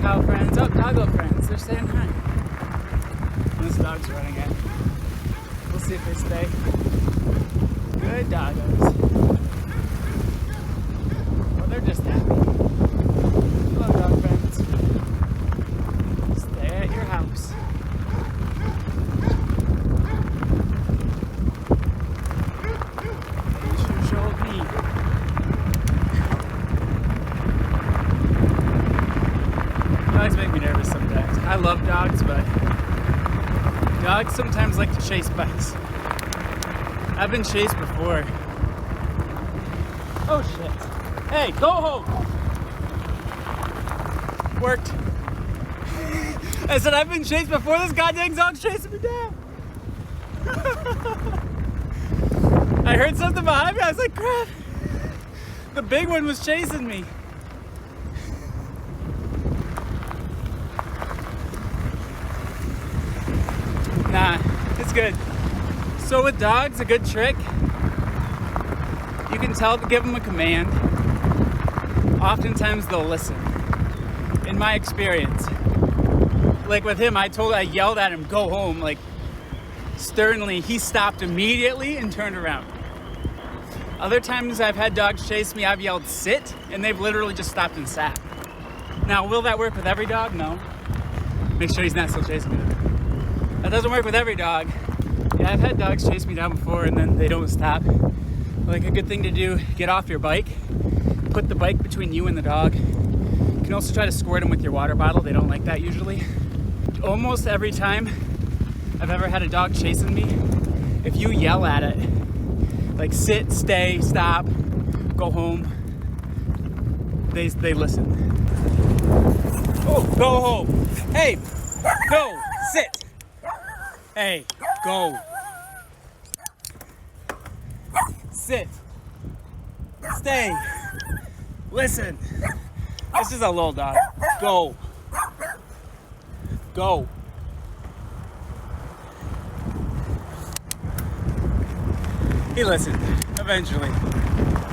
cow friends. Oh, doggo friends. They're saying hi. And this dog's running in. We'll see if they stay. Good doggos. Well, they're just happy. Hello, dog friends. Stay at your house. You showed me. Dogs make me nervous sometimes. I love dogs, but dogs sometimes like to chase bikes. I've been chased before. Oh shit. Hey, go home! Worked. I said I've been chased before. This goddamn dog's chasing me down. I heard something behind me. I was like, crap. The big one was chasing me. Nah, it's good. So with dogs, a good trick, you can tell to give them a command. Oftentimes they'll listen. In my experience, like with him, I yelled at him, go home, like sternly. He stopped immediately and turned around. Other times I've had dogs chase me, I've yelled sit, and they've literally just stopped and sat. Now, will that work with every dog? No. Make sure he's not still chasing me. That doesn't work with every dog. Yeah, I've had dogs chase me down before and then they don't stop. Like a good thing to do, get off your bike, put the bike between you and the dog. You can also try to squirt them with your water bottle. They don't like that usually. Almost every time I've ever had a dog chasing me, if you yell at it, like sit, stay, stop, go home, they listen. Oh, go home. Hey, go, sit. Hey, go. Sit. Stay. Listen. This is a little dog. Go. Go. He listened, eventually.